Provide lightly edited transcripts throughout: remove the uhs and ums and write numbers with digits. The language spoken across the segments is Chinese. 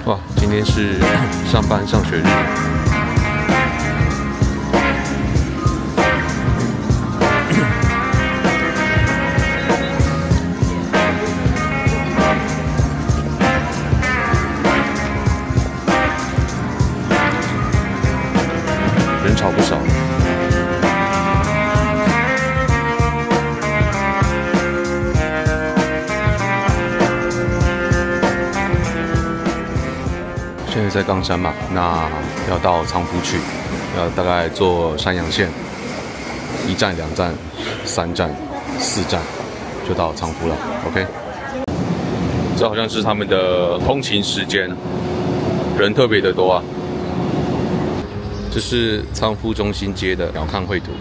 哇，今天是上班上学日。人潮不少。现在在冈山嘛，那要到仓敷去，要大概坐山阳线，1站、2站、3站、4站就到仓敷了。OK， 这好像是他们的通勤时间，人特别的多啊。这是仓敷中心街的鸟瞰绘图，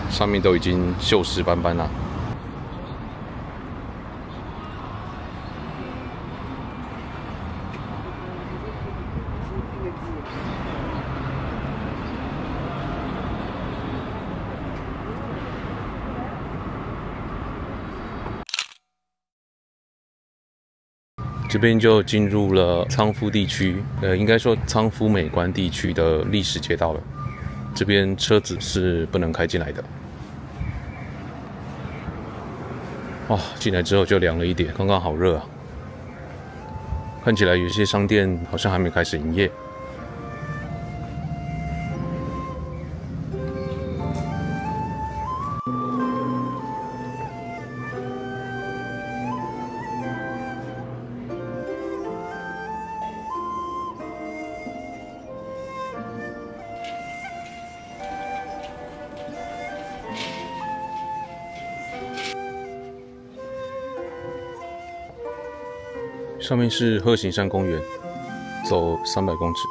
上面都已经锈蚀斑斑了。这边就进入了仓敷地区，应该说仓敷美观地区的历史街道了。这边车子是不能开进来的。哇，进来之后就凉了一点，刚刚好热啊！看起来有些商店好像还没开始营业。上面是鹤形山公园，走300公尺。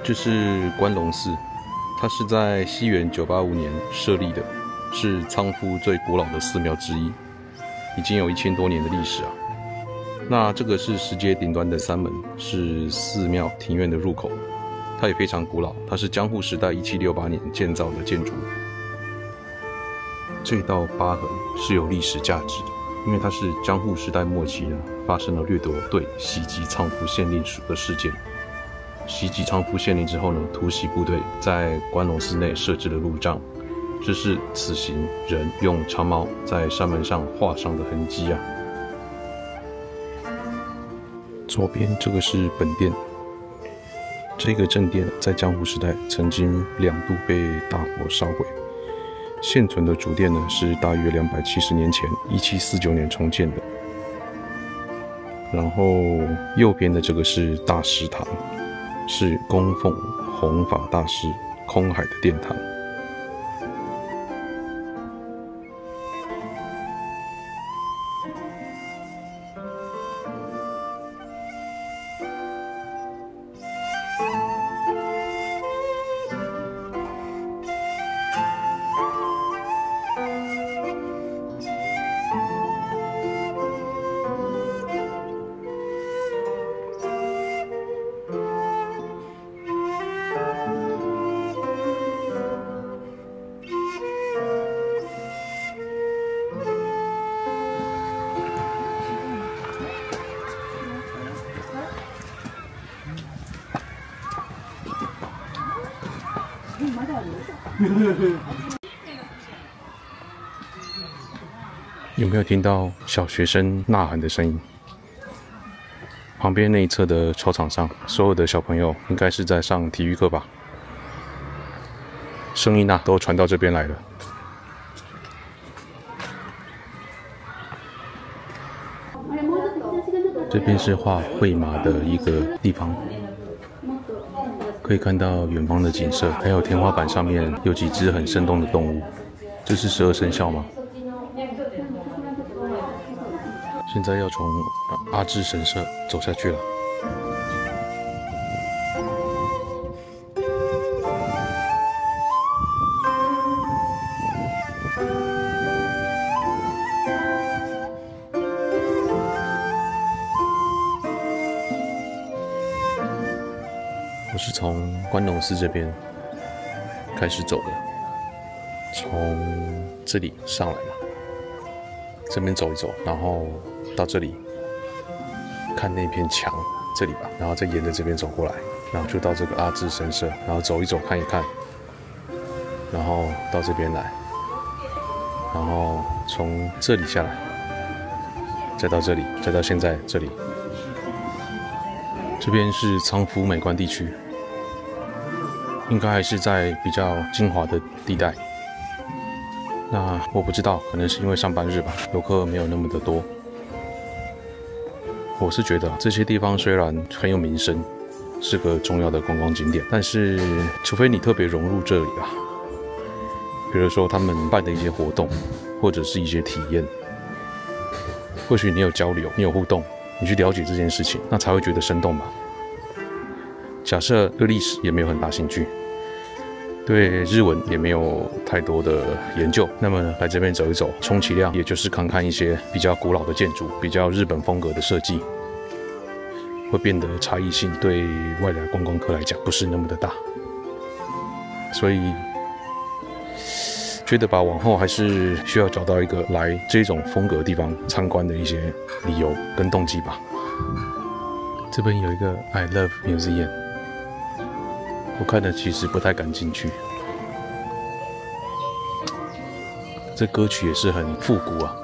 这是关龙寺，它是在西元985年设立的，是仓敷最古老的寺庙之一，已经有1000多年的历史啊。那这个是石阶顶端的山门，是寺庙庭院的入口，它也非常古老，它是江户时代1768年建造的建筑。这道疤痕是有历史价值的，因为它是江户时代末期发生了掠夺队袭击仓敷县令署的事件。袭击仓敷县令之后突袭部队在关龙寺内设置了路障，这是此行人用长矛在山门上画上的痕迹啊。左边这个是本殿，这个正殿在江户时代曾经2度被大火烧毁，现存的主殿是大约270年前1749年重建的。然后右边的这个是大师堂，是供奉弘法大师空海的殿堂。有没有听到小学生呐喊的声音？旁边那一侧的操场上，所有的小朋友应该是在上体育课吧？声音都传到这边来了。这边是画绘马的一个地方，可以看到远方的景色，还有天花板上面有几只很生动的动物。这是12生肖吗？现在要从阿智神社走下去了。我是从关龙寺这边开始走的，从这里上来嘛，这边走一走，然后到这里看那片墙这里吧，然后再沿着这边走过来，然后就到这个阿智神社，然后走一走看一看，然后到这边来，然后从这里下来，再到这里，再到现在这里。这边是仓敷美观地区，应该还是在比较精华的地带。那我不知道，可能是因为上班日吧，游客没有那么的多。我是觉得这些地方虽然很有名声，是个重要的观光景点，但是除非你特别融入这里啊，比如说他们办的一些活动，或者是一些体验，或许你有交流，你有互动，你去了解这件事情，那才会觉得生动吧。假设对历史也没有很大兴趣，对日文也没有太多的研究，那么来这边走一走，充其量也就是看看一些比较古老的建筑，比较日本风格的设计，会变得差异性对外来观光客来讲不是那么的大，所以觉得吧，往后还是需要找到一个来这种风格的地方参观的一些理由跟动机吧。这边有一个 I Love Museum， 我看的其实不太敢进去。这歌曲也是很复古啊，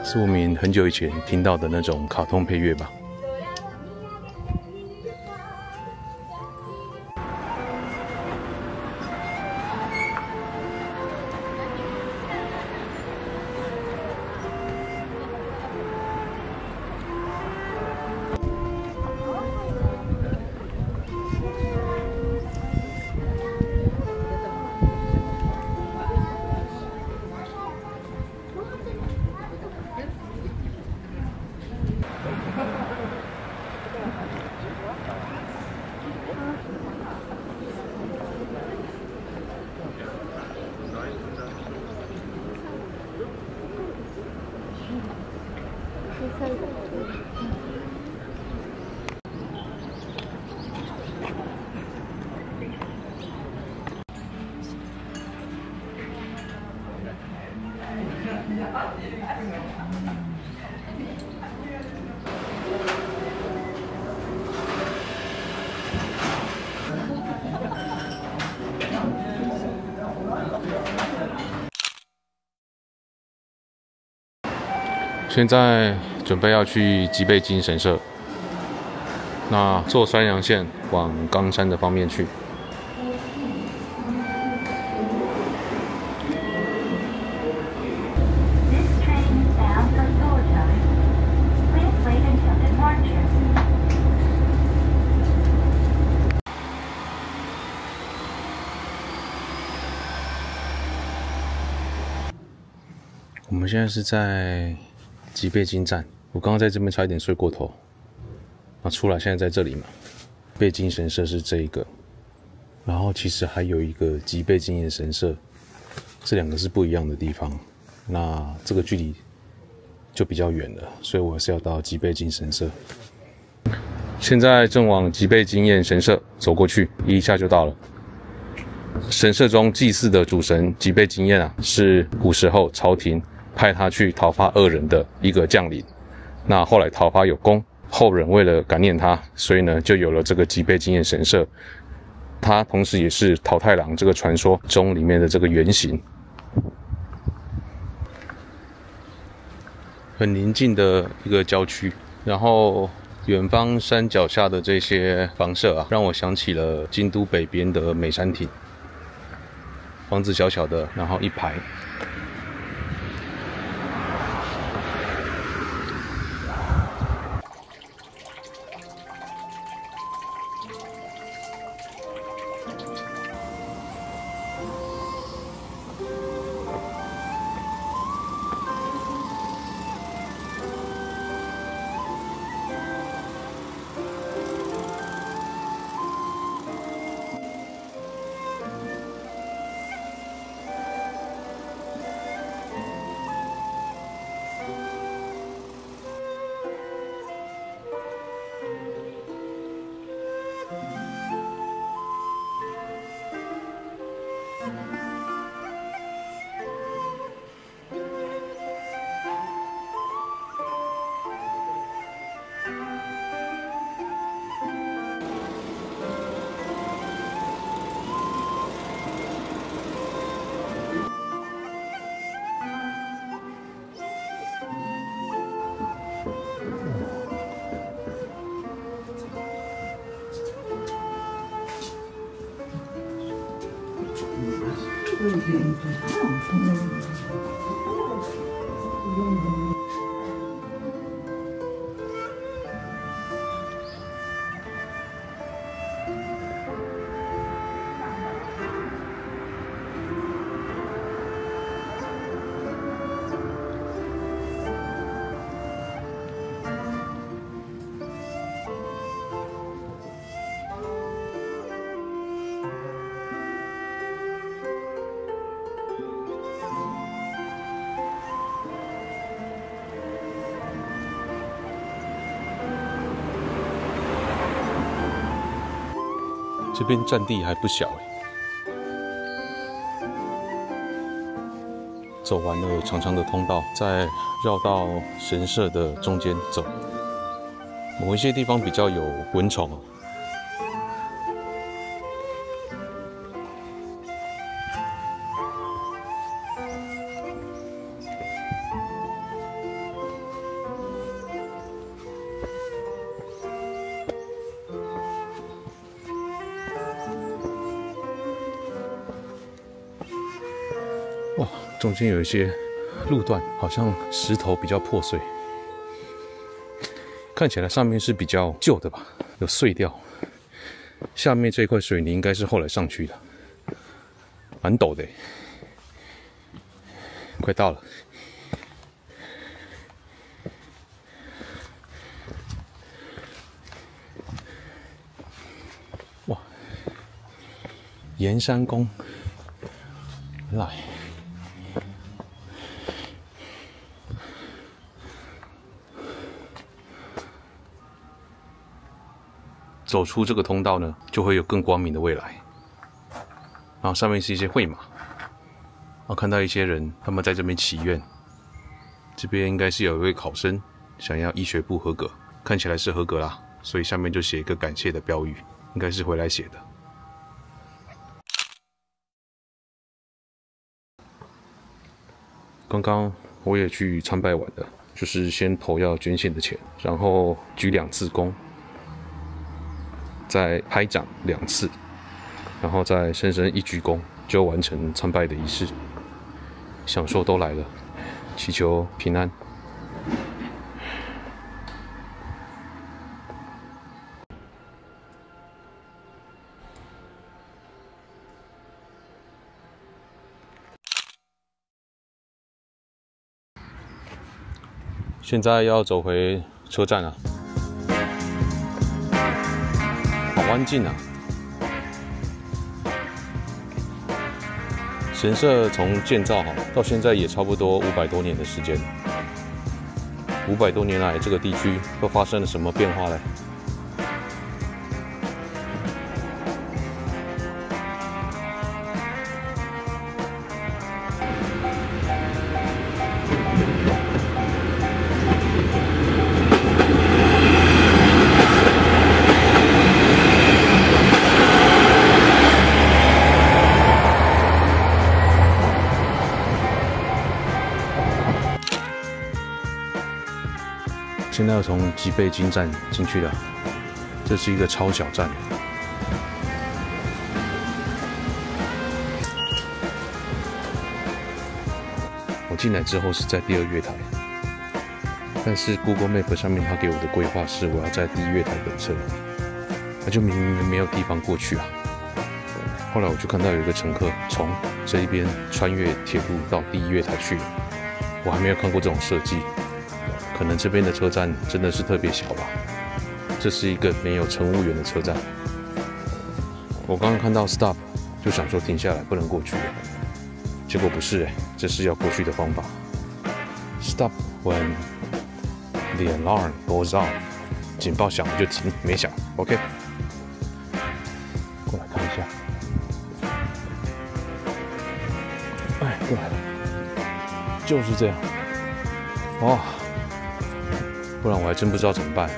是我们很久以前听到的那种卡通配乐吧。现在准备要去吉备津神社，那坐山阳线往冈山的方面去。我们现在是在吉备津站，我刚刚在这边差一点睡过头，出来现在在这里嘛。备津神社是这一个，然后其实还有一个吉备津彦神社，这两个是不一样的地方。那这个距离就比较远了，所以我是要到吉备津神社。现在正往吉备津彦神社走过去，一下就到了。神社中祭祀的主神吉备津彦啊，是古时候朝廷派他去讨伐恶人的一个将领。那后来讨伐有功，后人为了感念他，所以呢就有了这个吉备津彦神社。它同时也是桃太郎这个传说中里面的这个原型。很宁静的一个郊区，然后远方山脚下的这些房舍啊，让我想起了京都北边的美山町。房子小小的，然后一排。这边占地还不小走完了长长的通道，再绕到神社的中间走。某一些地方比较有蚊虫哇，中间有一些路段，好像石头比较破碎，看起来上面是比较旧的吧，有碎掉。下面这块水泥应该是后来上去的，蛮陡的。快到了，哇，盐山宫，来。走出这个通道呢，就会有更光明的未来。然后上面是一些绘马，然后看到一些人，他们在这边祈愿。这边应该是有一位考生想要医学部合格，看起来是合格啦，所以下面就写一个感谢的标语，应该是回来写的。刚刚我也去参拜完了，就是先投要捐献的钱，然后鞠2次躬。再拍掌2次，然后再深深一鞠躬，就完成参拜的仪式。享受都来了，祈求平安。现在要走回车站了。安静啊！神社从建造好到现在也差不多500多年的时间。500多年来，这个地区都发生了什么变化嘞？现在要从吉备津站进去了，这是一个超小站。我进来之后是在第2月台，但是 Google Map 上面他给我的规划是我要在第1月台等车，那就明明没有地方过去啊。后来我就看到有一个乘客从这一边穿越铁路到第1月台去了，我还没有看过这种设计。可能这边的车站真的是特别小吧，这是一个没有乘务员的车站。我刚刚看到 stop 就想说停下来不能过去了，结果不是这是要过去的方法。Stop when the alarm goes off， 警报响了就停，没响 ，OK。过来看一下，哎，过来了，就是这样，哇。不然我还真不知道怎么办。